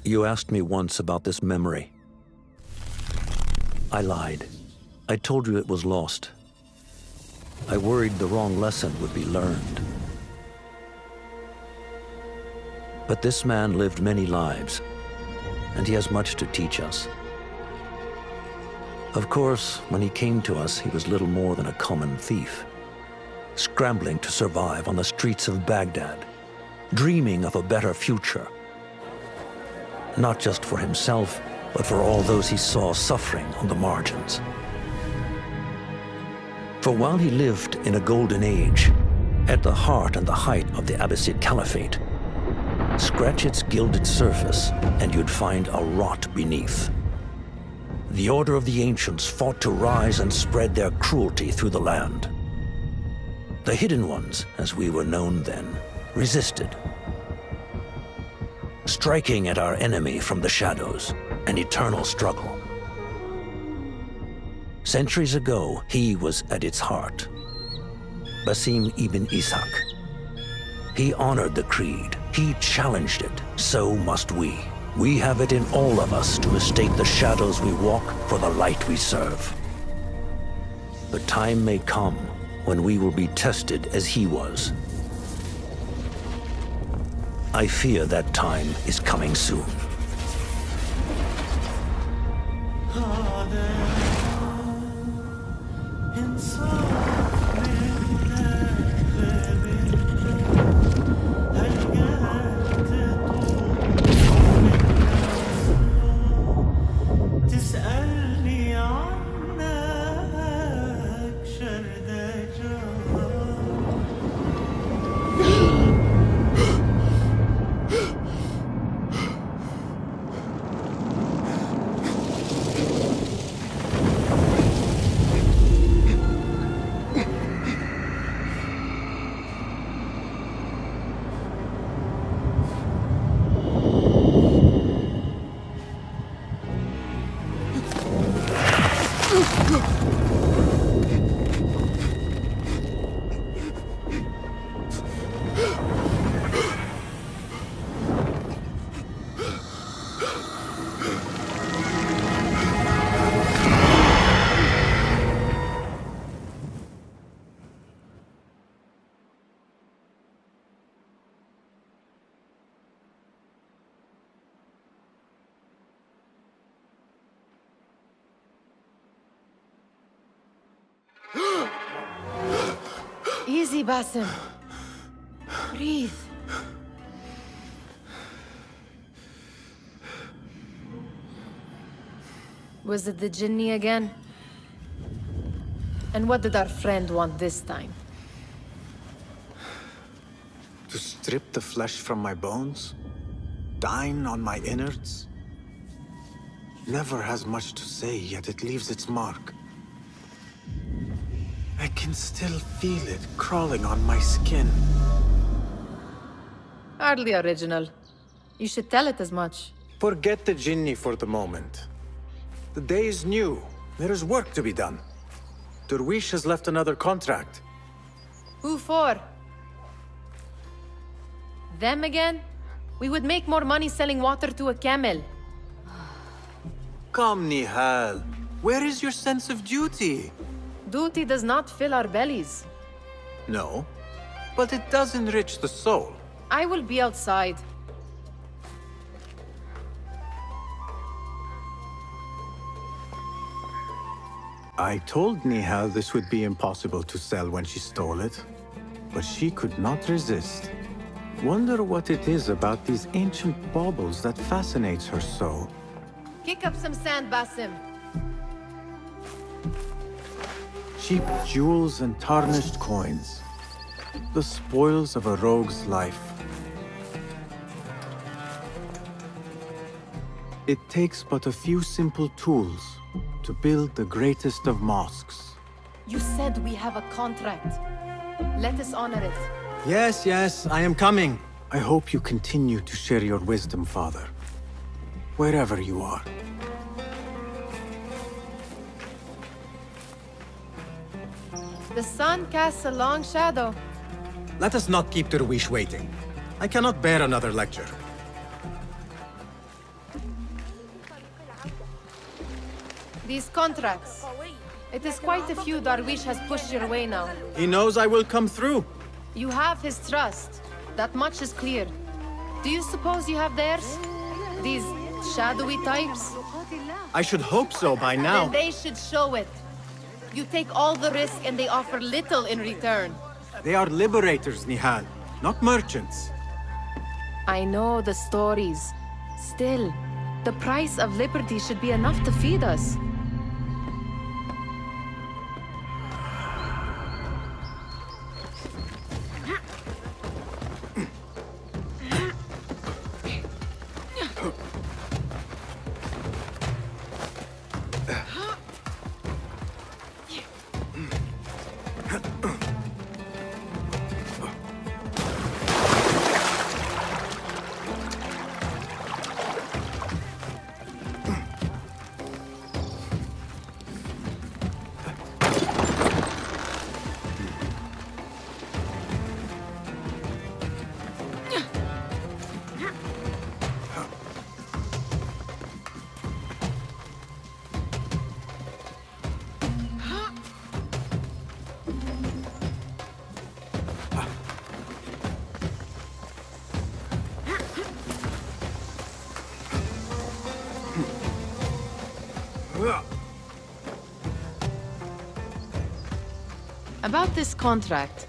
You asked me once about this memory. I lied. I told you it was lost. I worried the wrong lesson would be learned. But this man lived many lives, and he has much to teach us. Of course, when he came to us, he was little more than a common thief, scrambling to survive on the streets of Baghdad, dreaming of a better future. Not just for himself, but for all those he saw suffering on the margins. For while he lived in a golden age, at the heart and the height of the Abbasid Caliphate, scratch its gilded surface and you'd find a rot beneath. The Order of the Ancients fought to rise and spread their cruelty through the land. The Hidden Ones, as we were known then, resisted, striking at our enemy from the shadows, an eternal struggle. Centuries ago, he was at its heart. Basim Ibn Ishaq. He honored the creed. He challenged it. So must we. We have it in all of us to mistake the shadows we walk for the light we serve. The time may come when we will be tested as he was. I fear that time is coming soon. Easy, Basim. Breathe. Was it the Jinni again? And what did our friend want this time? To strip the flesh from my bones? Dine on my innards? Never has much to say, yet it leaves its mark. I can still feel it crawling on my skin. Hardly original. You should tell it as much. Forget the Jinni for the moment. The day is new. There is work to be done. Derwish has left another contract. Who for? Them again? We would make more money selling water to a camel. Come, Nihal. Where is your sense of duty? Duty does not fill our bellies. No, but it does enrich the soul. I will be outside. I told Nihal this would be impossible to sell when she stole it, but she could not resist. Wonder what it is about these ancient baubles that fascinates her so. Kick up some sand, Basim. Cheap jewels and tarnished coins. The spoils of a rogue's life. It takes but a few simple tools to build the greatest of mosques. You said we have a contract. Let us honor it. Yes, I am coming. I hope you continue to share your wisdom, Father. Wherever you are. The sun casts a long shadow. Let us not keep Derwish waiting. I cannot bear another lecture. These contracts. It is quite a few Darwish has pushed your way now. He knows I will come through. You have his trust. That much is clear. Do you suppose you have theirs? These shadowy types? I should hope so by now. Then they should show it. You take all the risk and they offer little in return. They are liberators, Nihal, not merchants. I know the stories. Still, the price of liberty should be enough to feed us. About this contract,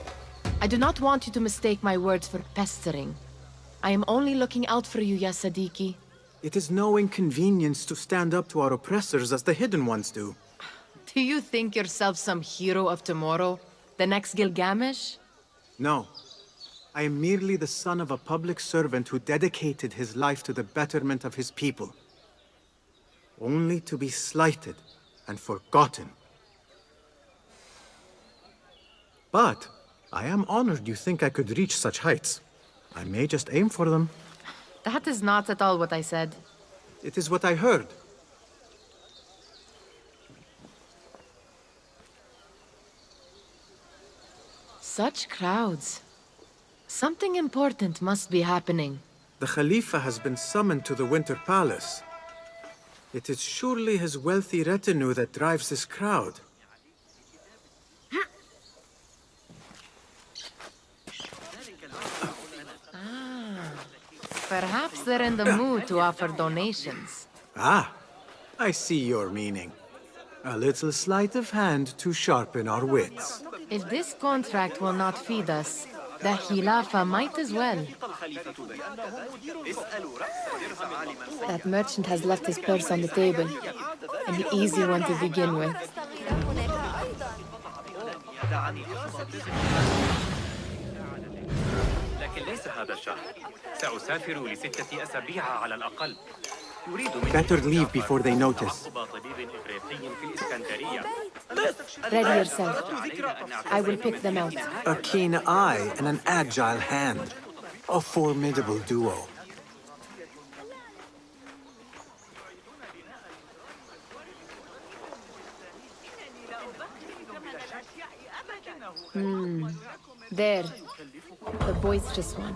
I do not want you to mistake my words for pestering. I am only looking out for you, ya Sadiki. It is no inconvenience to stand up to our oppressors as the Hidden Ones do. Do you think yourself some hero of tomorrow? The next Gilgamesh? No. I am merely the son of a public servant who dedicated his life to the betterment of his people. Only to be slighted and forgotten. But I am honored you think I could reach such heights. I may just aim for them. That is not at all what I said. It is what I heard. Such crowds. Something important must be happening. The Khalifa has been summoned to the Winter Palace. It is surely his wealthy retinue that drives this crowd. Perhaps they're in the mood to offer donations. Ah, I see your meaning. A little sleight of hand to sharpen our wits. If this contract will not feed us, the Khilafa might as well. That merchant has left his purse on the table. An easy one to begin with. لكن ليس هذا الشهر. سأسافر ل6 أسابيع على الأقل. Better leave before they notice. Ready yourself. I will pick them out. A keen eye and an agile hand. A formidable duo. There. The boisterous one.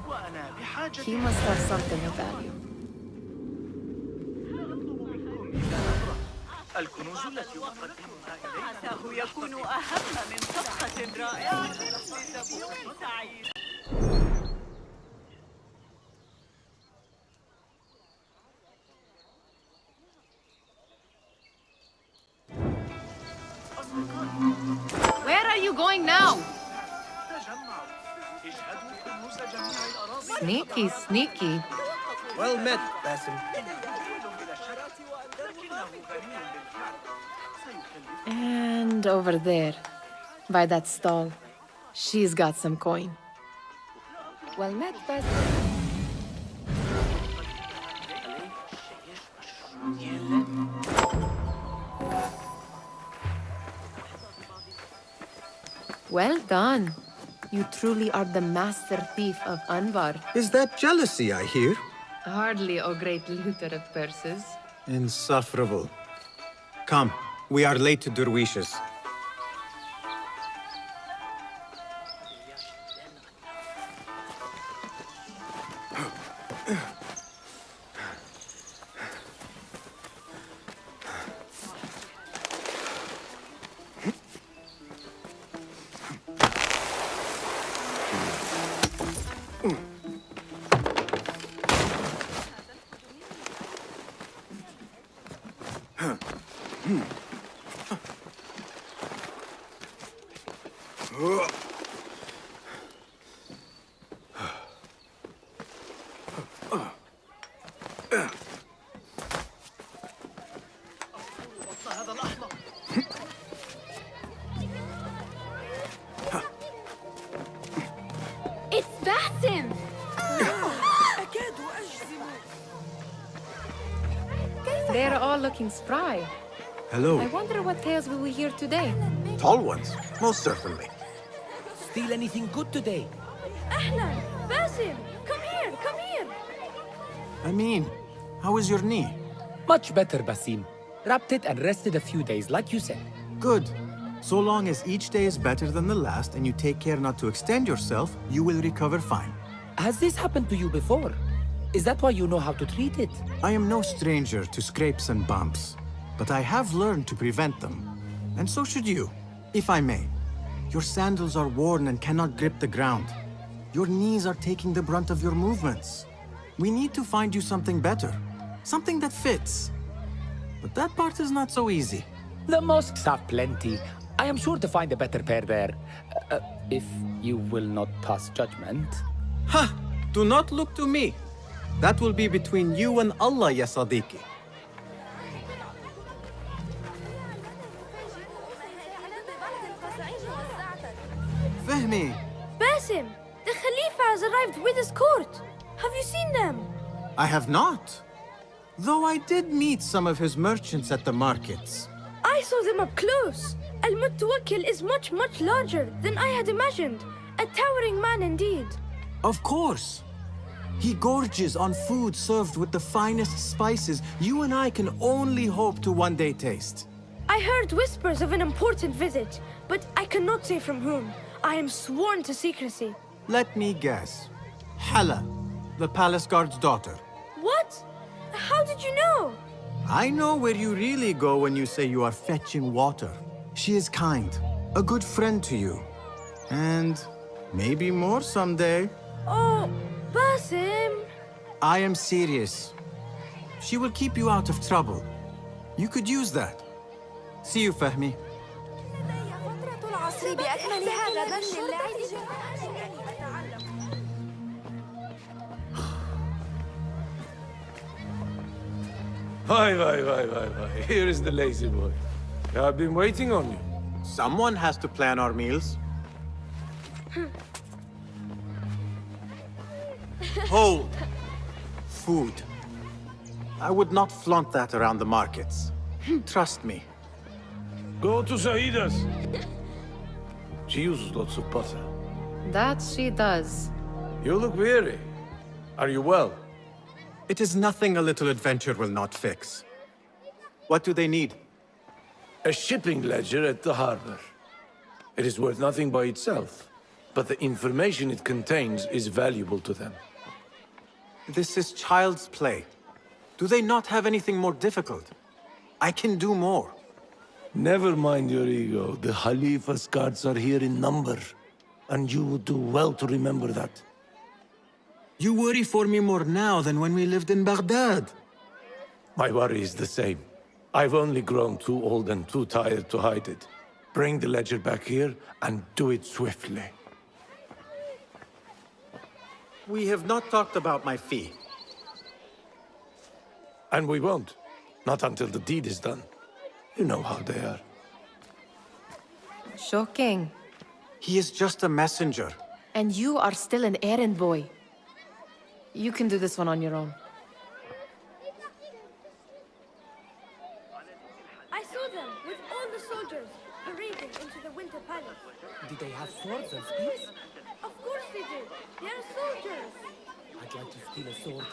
He must have something of value. الكنوز التي أقدمها عساه يكون أهم من صفقة رائعة لزبون سعيد. Where are you going now? Sneaky, sneaky. Well met, Basim. And over there, by that stall, she's got some coin. Well met, Basim. Well done. You truly are the master thief of Anbar. Is that jealousy I hear? Hardly a great looter of purses. Insufferable. Come, we are late to Derwishes. all looking spry. Hello. I wonder what tales we will hear today. Tall ones, most certainly. Steal anything good today? Ahlan! Basim! Come here! Come here! I mean, how is your knee? Much better, Basim. Wrapped it and rested a few days, like you said. Good. So long as each day is better than the last and you take care not to extend yourself, you will recover fine. Has this happened to you before? Is that why you know how to treat it? I am no stranger to scrapes and bumps, but I have learned to prevent them. And so should you, if I may. Your sandals are worn and cannot grip the ground. Your knees are taking the brunt of your movements. We need to find you something better. Something that fits. But that part is not so easy. The mosques have plenty. I am sure to find a better pair there. If you will not pass judgment. Ha! Do not look to me. That will be between you and Allah, ya Sadiqi. Fahmi! Basim! The Khalifa has arrived with his court! Have you seen them? I have not. Though I did meet some of his merchants at the markets. I saw them up close. Al-Mutawakkil is much, much larger than I had imagined. A towering man indeed. Of course. He gorges on food served with the finest spices you and I can only hope to one day taste. I heard whispers of an important visit, but I cannot say from whom. I am sworn to secrecy. Let me guess. Hala, the palace guard's daughter. What? How did you know? I know where you really go when you say you are fetching water. She is kind, a good friend to you. And maybe more someday. Oh, Basim! I am serious. She will keep you out of trouble. You could use that. See you, Fahmi. Hi. Here is the lazy boy. I've been waiting on you. Someone has to plan our meals. Hold. Food. I would not flaunt that around the markets. Trust me. Go to Saida's. She uses lots of butter. That she does. You look weary. Are you well? It is nothing a little adventure will not fix. What do they need? A shipping ledger at the harbor. It is worth nothing by itself, but the information it contains is valuable to them. This is child's play. Do they not have anything more difficult? I can do more. Never mind your ego. The Khalifa's guards are here in number, and you would do well to remember that. You worry for me more now than when we lived in Baghdad. My worry is the same. I've only grown too old and too tired to hide it. Bring the ledger back here, and do it swiftly. We have not talked about my fee. And we won't. Not until the deed is done. You know how they are. Shocking. He is just a messenger. And you are still an errand boy. You can do this one on your own. I saw them with all the soldiers parading into the Winter Palace. Did they have swords and spears? Of course they did. They are soldiers. I'd like to steal a sword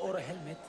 or a helmet.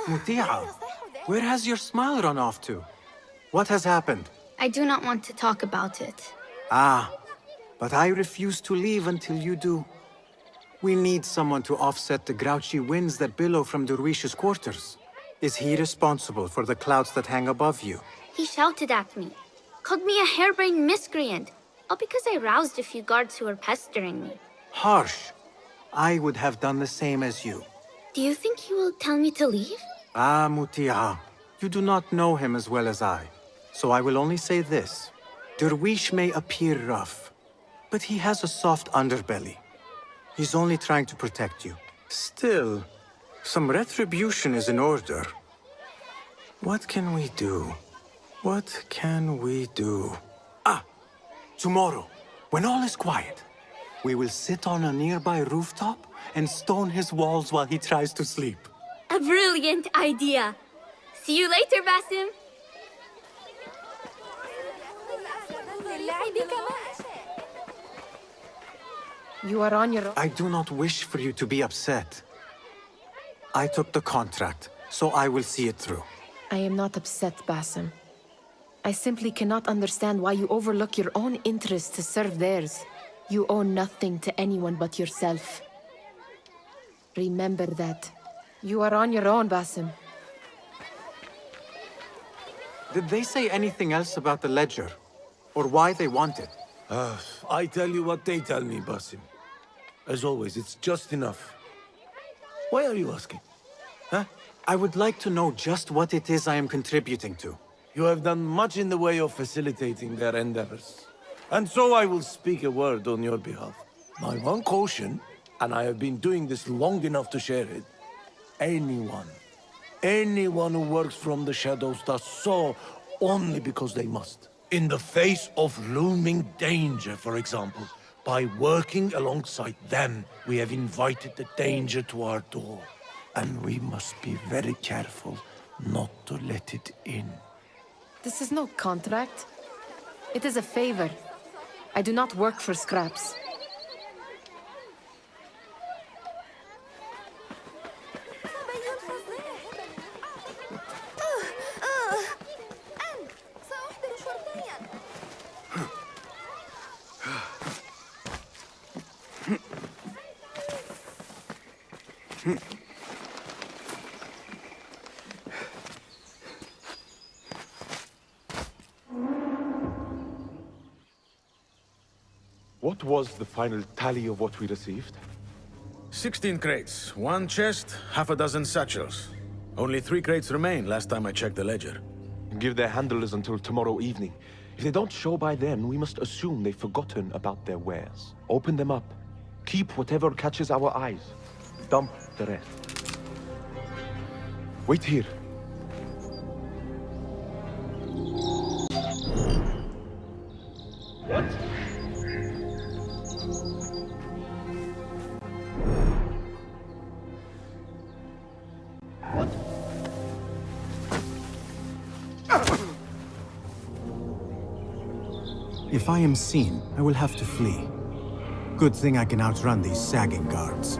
Muti'a, where has your smile run off to? What has happened? I do not want to talk about it. Ah, but I refuse to leave until you do. We need someone to offset the grouchy winds that billow from Darwish's quarters. Is he responsible for the clouds that hang above you? He shouted at me, called me a harebrained miscreant, all because I roused a few guards who were pestering me. Harsh. I would have done the same as you. Do you think he will tell me to leave? Ah, Mutiha, you do not know him as well as I. So I will only say this. Derwish may appear rough, but he has a soft underbelly. He's only trying to protect you. Still, some retribution is in order. What can we do? What can we do? Ah! Tomorrow, when all is quiet, we will sit on a nearby rooftop and stone his walls while he tries to sleep. A brilliant idea. See you later, Basim. You are on your own. I do not wish for you to be upset. I took the contract, so I will see it through. I am not upset, Basim. I simply cannot understand why you overlook your own interests to serve theirs. You owe nothing to anyone but yourself. Remember that. You are on your own, Basim. Did they say anything else about the ledger? Or why they want it? I tell you what they tell me, Basim. As always, it's just enough. Why are you asking? Huh? I would like to know just what it is I am contributing to. You have done much in the way of facilitating their endeavors. And so I will speak a word on your behalf. My one caution, and I have been doing this long enough to share it, anyone who works from the shadows does so only because they must. In the face of looming danger, for example, by working alongside them, we have invited the danger to our door. And we must be very careful not to let it in. This is no contract. It is a favor. I do not work for scraps. What was the final tally of what we received? 16 crates, 1 chest, half a dozen satchels. Only 3 crates remain last time I checked the ledger. Give their handlers until tomorrow evening. If they don't show by then, we must assume they've forgotten about their wares. Open them up. Keep whatever catches our eyes. Dump the rest. Wait here. What? If I am seen, I will have to flee. Good thing I can outrun these sagging guards.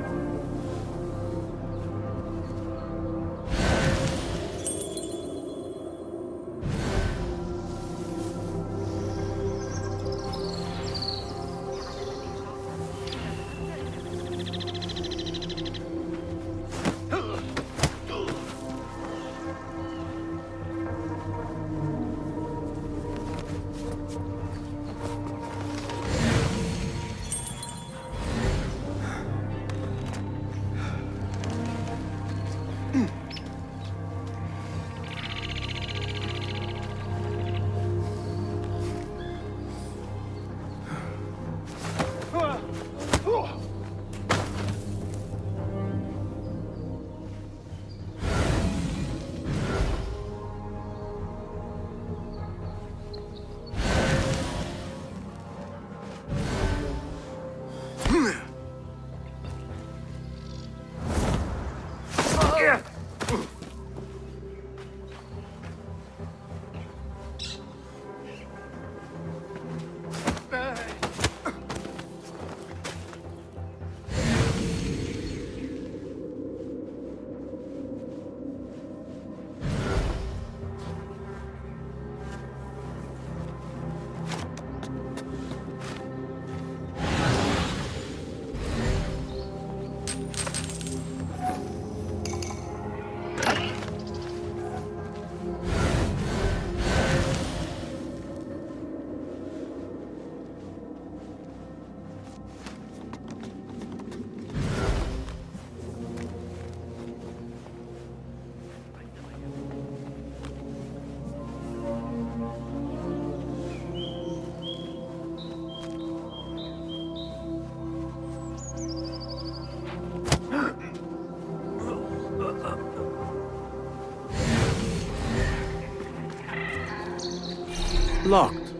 Locked.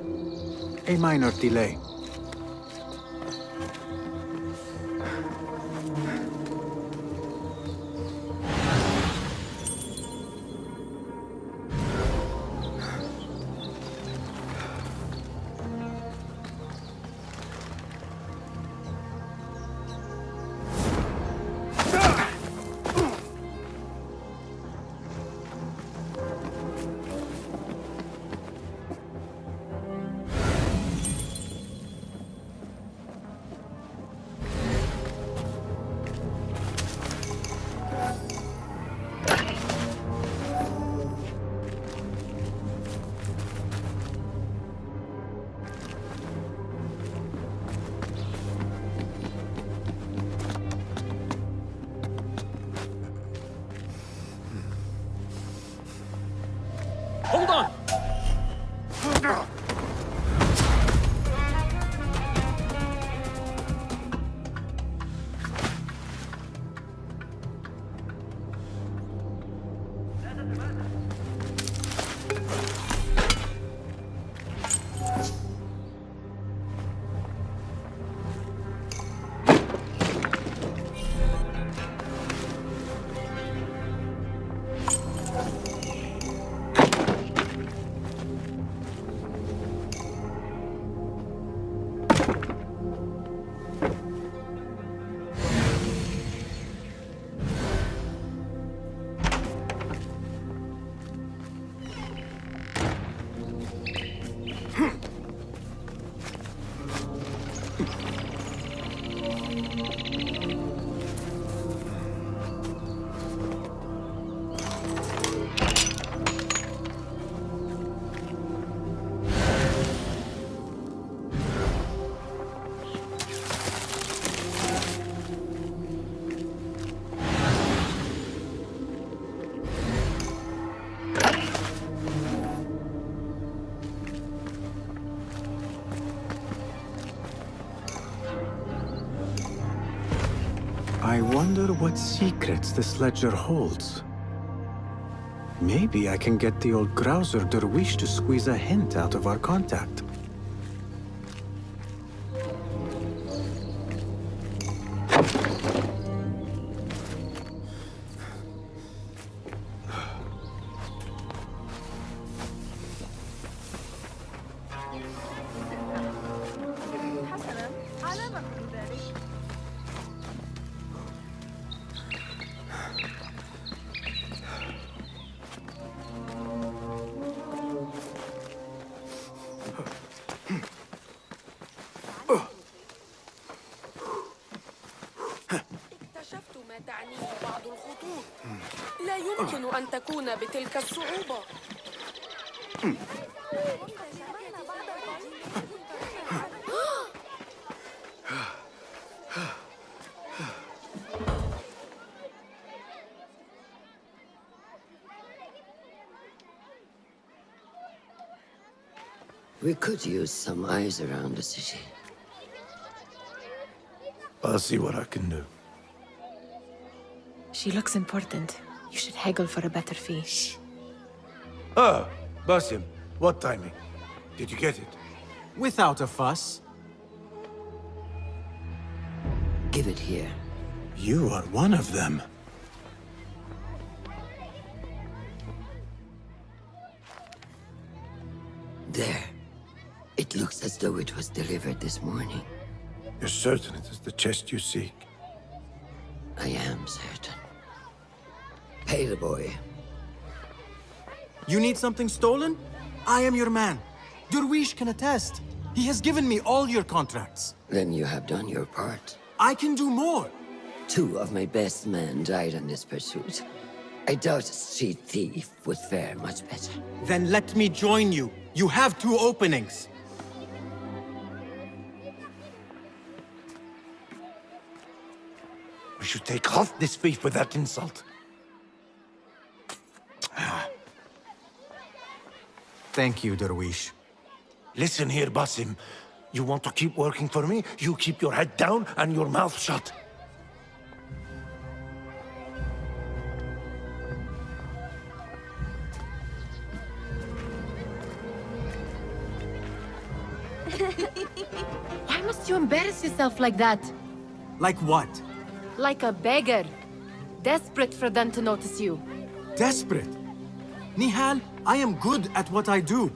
A minor delay. Hold on! I wonder what secrets this ledger holds. Maybe I can get the old grouser Derwish to squeeze a hint out of our contact. لا يمكن أن تكون بتلك الصعوبة. We could use some eyes around the city. I'll see what I can do. She looks important. You should haggle for a better fee. Ah, Basim, what timing? Did you get it? Without a fuss. Give it here. You are one of them. There. It looks as though it was delivered this morning. You're certain it is the chest you seek? I am certain. Pay the boy. You need something stolen? I am your man. Derwish can attest. He has given me all your contracts. Then you have done your part. I can do more. 2 of my best men died on this pursuit. I doubt a street thief would fare much better. Then let me join you. You have 2 openings. We should take off this thief with that insult. Thank you, Derwish. Listen here, Basim. You want to keep working for me? You keep your head down and your mouth shut. Why must you embarrass yourself like that? Like what? Like a beggar. Desperate for them to notice you. Desperate? Nihal, I am good at what I do.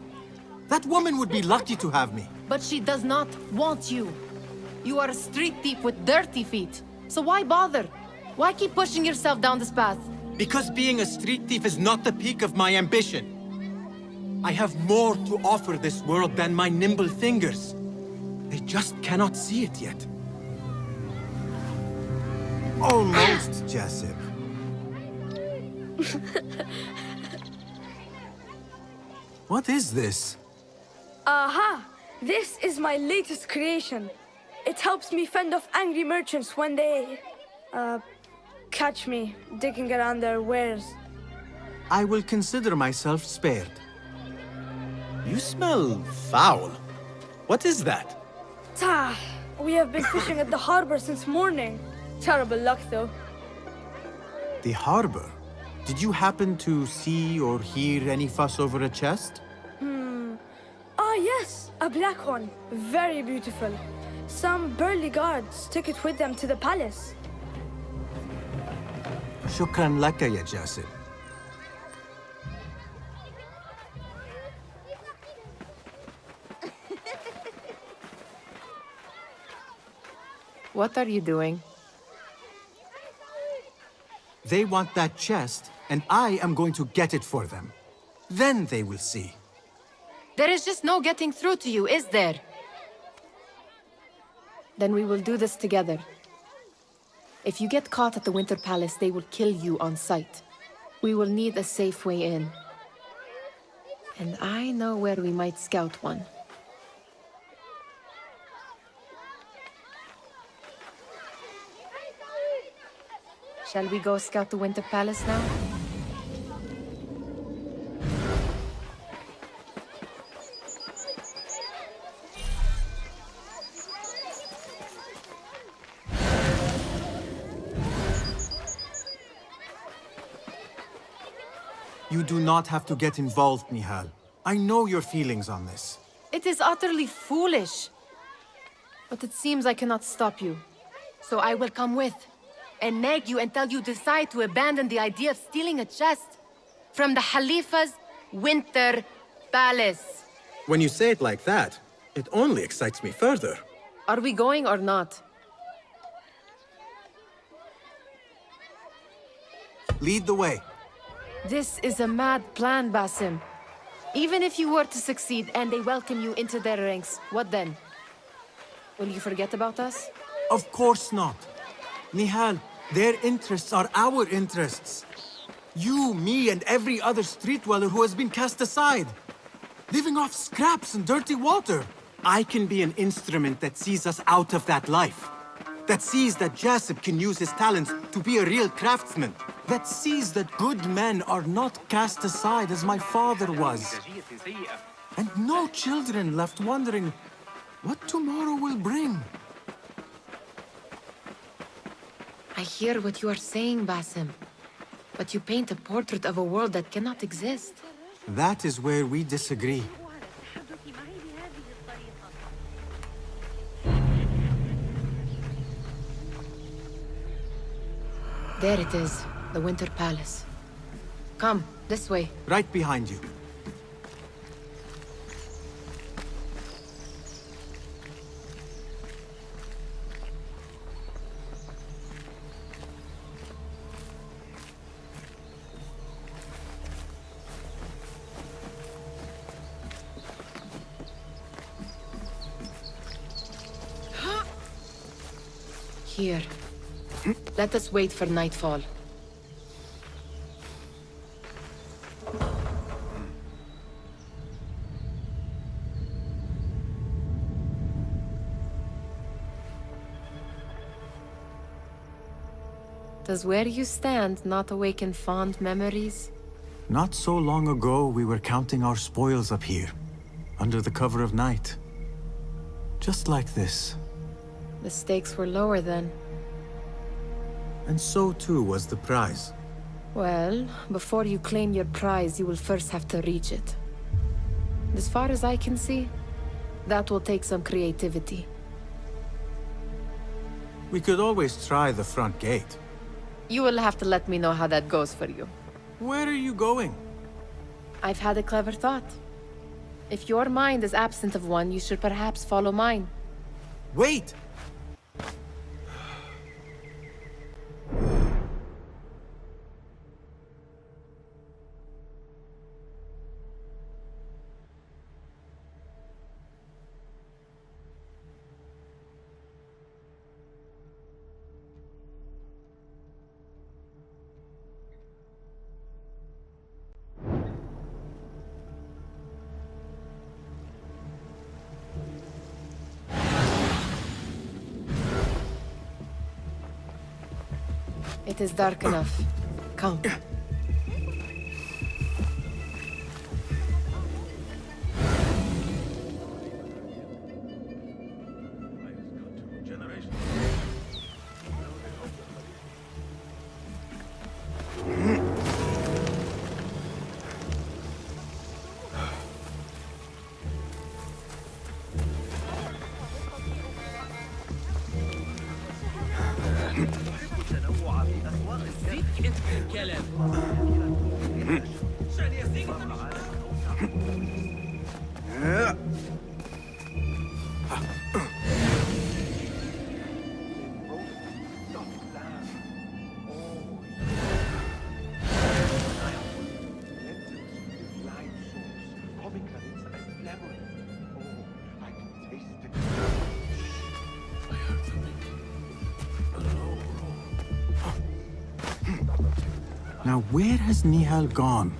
That woman would be lucky to have me. But she does not want you. You are a street thief with dirty feet. So why bother? Why keep pushing yourself down this path? Because being a street thief is not the peak of my ambition. I have more to offer this world than my nimble fingers. They just cannot see it yet. Almost, Jasip. What is this? Aha! This is my latest creation. It helps me fend off angry merchants when they... catch me digging around their wares. I will consider myself spared. You smell foul. What is that? We have been fishing at the harbor since morning. Terrible luck, though. The harbor? Did you happen to see or hear any fuss over a chest? Ah, yes, a black one. Very beautiful. Some burly guards took it with them to the palace. Shukran laka ya Jasip. What are you doing? They want that chest, and I am going to get it for them. Then they will see. There is just no getting through to you, is there? Then we will do this together. If you get caught at the Winter Palace, they will kill you on sight. We will need a safe way in. And I know where we might scout one. Shall we go scout the Winter Palace now? You do not have to get involved, Nihal. I know your feelings on this. It is utterly foolish. But it seems I cannot stop you. So I will come with. And nag you until you decide to abandon the idea of stealing a chest from the Khalifa's Winter Palace. When you say it like that, it only excites me further. Are we going or not? Lead the way. This is a mad plan, Basim. Even if you were to succeed and they welcome you into their ranks, what then? Will you forget about us? Of course not. Nihal, their interests are our interests. You, me, and every other street dweller who has been cast aside. Living off scraps and dirty water. I can be an instrument that sees us out of that life. That sees that Jasip can use his talents to be a real craftsman. That sees that good men are not cast aside as my father was. And no children left wondering what tomorrow will bring. I hear what you are saying, Basim. But you paint a portrait of a world that cannot exist. That is where we disagree. There it is, the Winter Palace. Come, this way. Right behind you. Here. Let us wait for nightfall. Does where you stand not awaken fond memories? Not so long ago, we were counting our spoils up here, under the cover of night. Just like this. The stakes were lower then. And so too was the prize. Well, before you claim your prize, you will first have to reach it. As far as I can see, That will take some creativity. We could always try the front gate. You will have to let me know how that goes for you. Where are you going? I've had a clever thought. If your mind is absent of one, you should perhaps follow mine. Wait! It is dark enough. Come. Now, where has Nihal gone?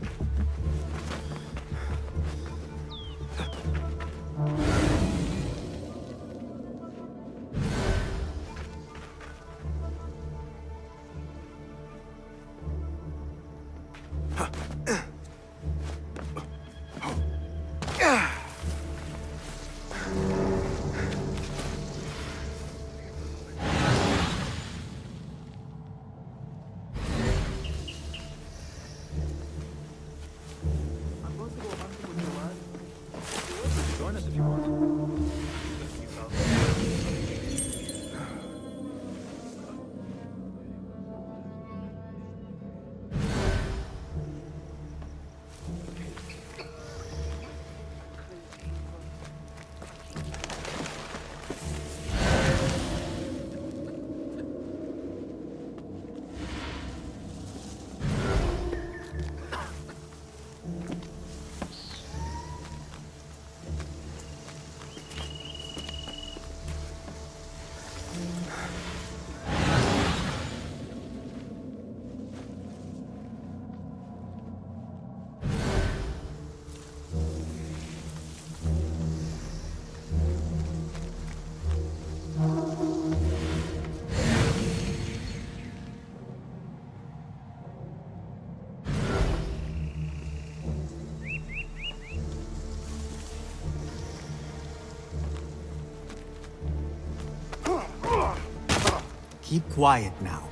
Keep quiet now.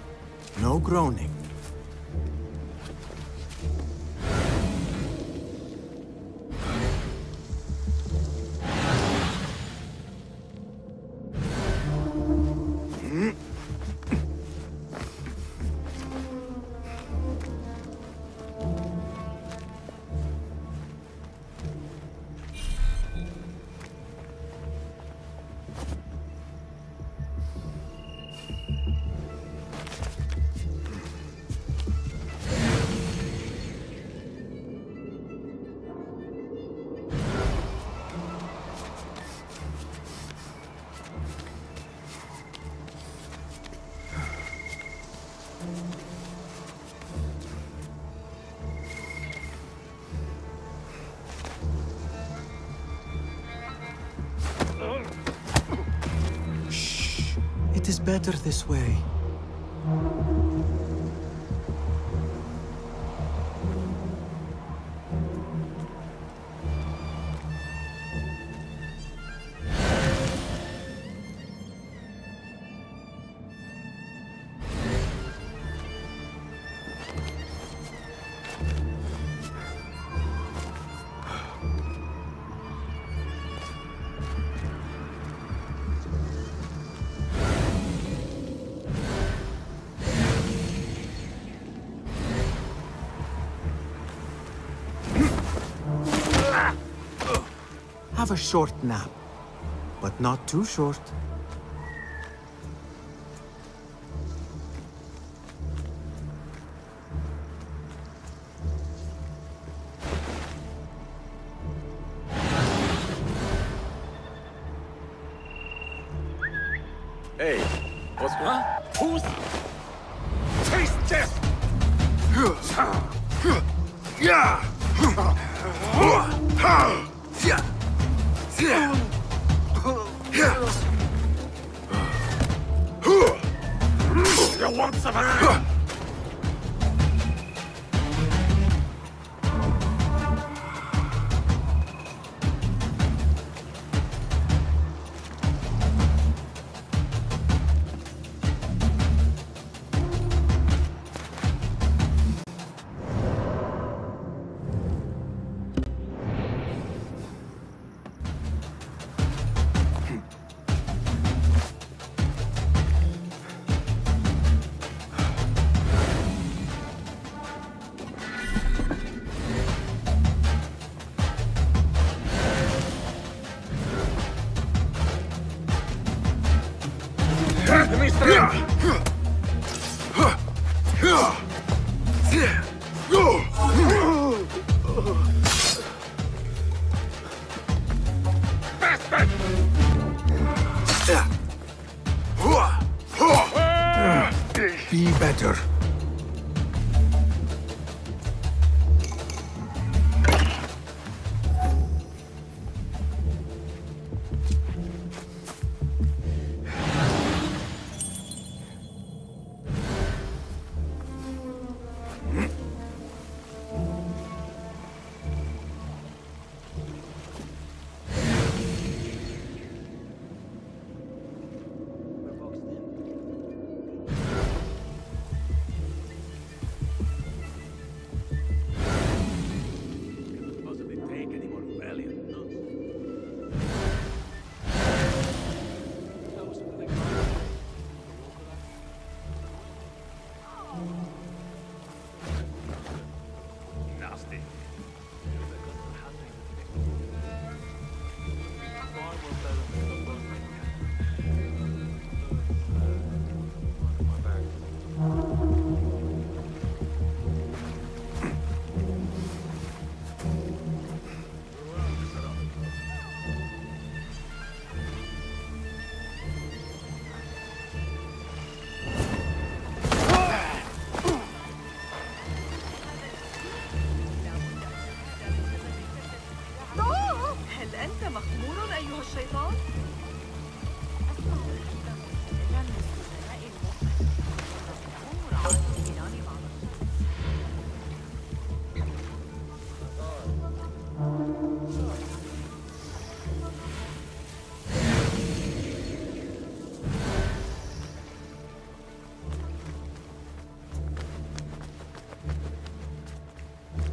No groaning. It is better this way. Have a short nap, but not too short. Hey, what's going on? Who's... Taste death! Yeah! You want some? Be better.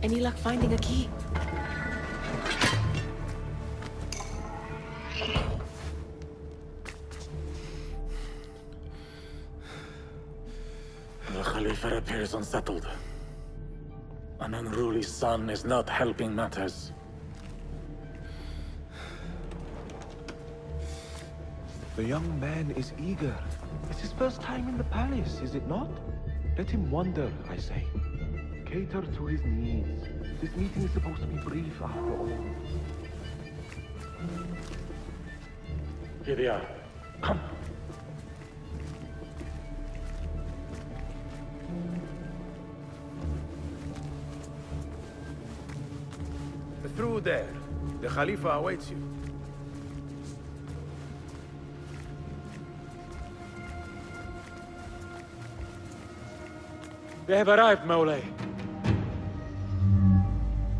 Any luck finding a key? The Khalifa appears unsettled. An unruly son is not helping matters. The young man is eager. It's his first time in the palace, is it not? Let him wander, I say. Cater to his needs. This meeting is supposed to be brief after all. Here they are. Come. Through there. The Khalifa awaits you. They have arrived, Mawlay.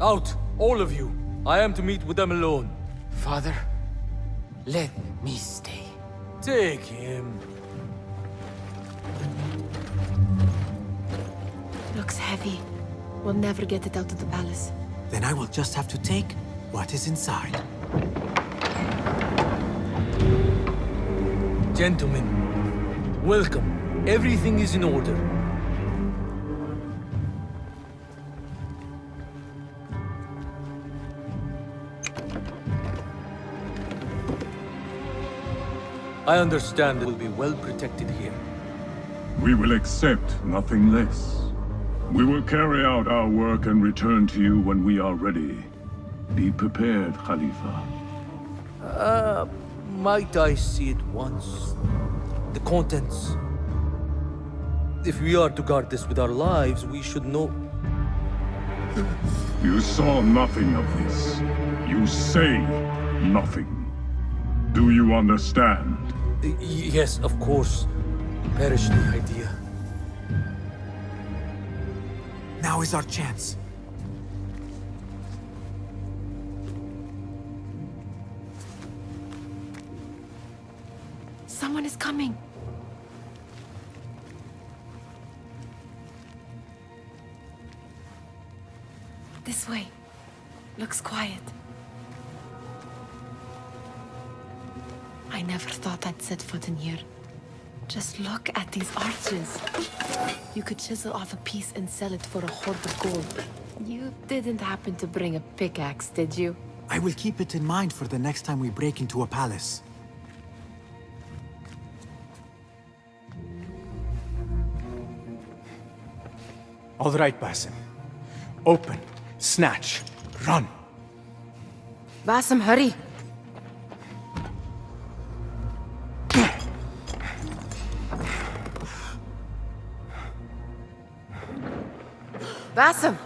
Out, all of you. I am to meet with them alone. Father, let me stay. Take him. Looks heavy. We'll never get it out of the palace. Then I will just have to take what is inside. Gentlemen, welcome. Everything is in order. I understand it will be well protected here. We will accept nothing less. We will carry out our work and return to you when we are ready. Be prepared, Khalifa. Might I see it once? The contents. If we are to guard this with our lives, we should know. You saw nothing of this. You say nothing. Do you understand? Yes, of course. Perish the idea. Now is our chance. Someone is coming. This way. Looks quiet. I never thought I'd set foot in here. Just look at these arches. You could chisel off a piece and sell it for a hoard of gold. You didn't happen to bring a pickaxe, did you? I will keep it in mind for the next time we break into a palace. All right, Basim. Open, snatch, run. Basim, hurry. Basim!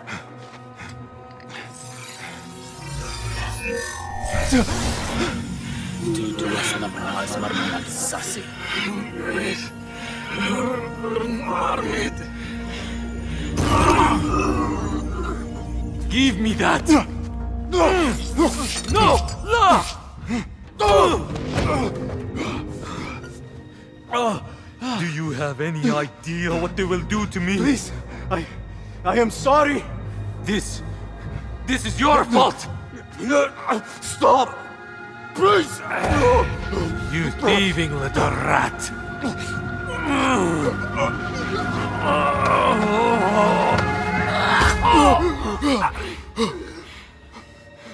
Give me that! No! Do you have any idea what they will do to me? Please, I am sorry. This is your fault! Stop! Please! You thieving little rat!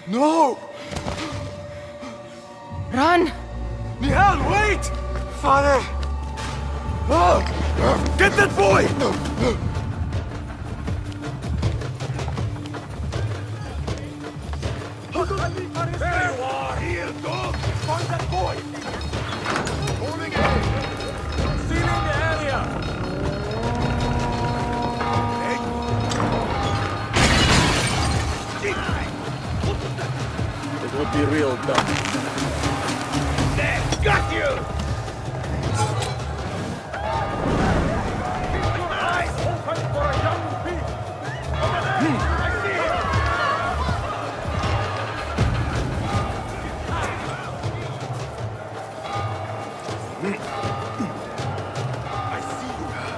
No! Run! Nihal, wait! Father! Get that boy! There you are! Here, dog! Find that boy! Moving in! Sealing the area! It would be real dumb. There! Got you! Eyes open for a young beast! I see him!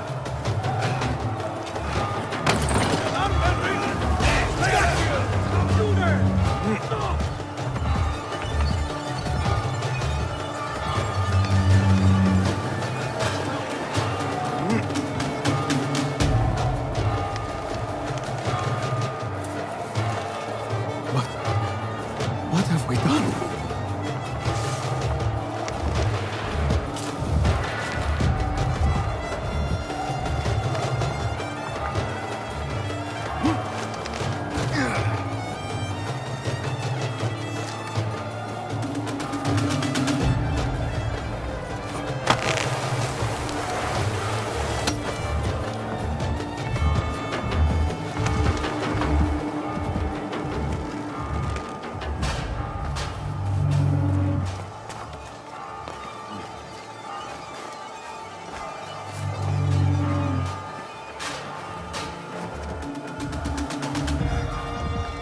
What have we done?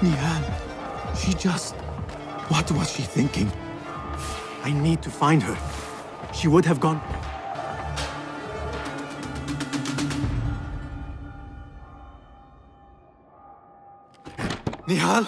Nihal, she just... What was she thinking? I need to find her. She would have gone... Nihal?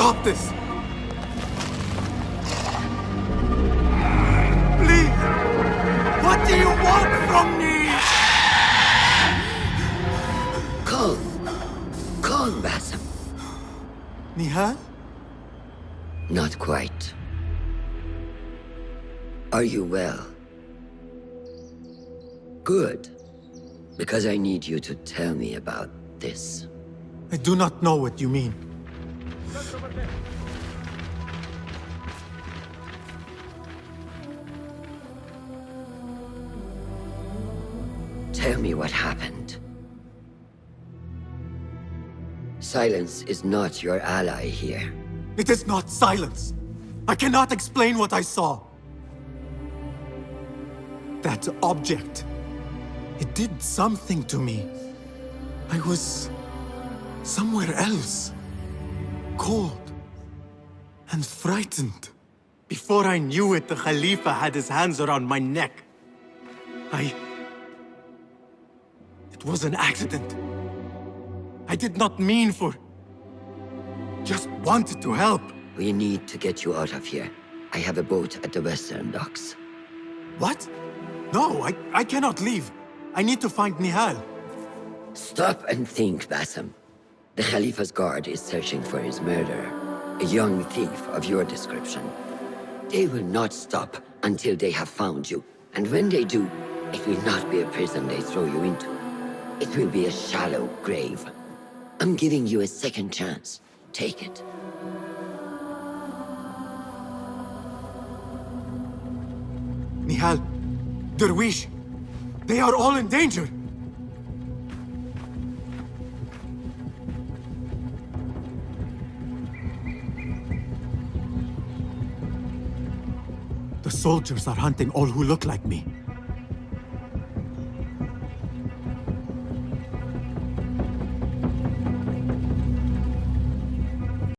Stop this! Please! What do you want from me? Calm, Basim. Nihal? Not quite. Are you well? Good. Because I need you to tell me about this. I do not know what you mean. Tell me what happened. Silence is not your ally here. It is not silence. I cannot explain what I saw. That object. It did something to me. I was somewhere else. Cold and frightened. Before I knew it, the Khalifa had his hands around my neck. It was an accident. I did not mean for... Just wanted to help. We need to get you out of here. I have a boat at the western docks. What? No, I cannot leave. I need to find Nihal. Stop and think, Basim. The Khalifa's guard is searching for his murderer, a young thief of your description. They will not stop until they have found you. And when they do, it will not be a prison they throw you into. It will be a shallow grave. I'm giving you a second chance. Take it. Nihal, Derwish, they are all in danger. The soldiers are hunting all who look like me.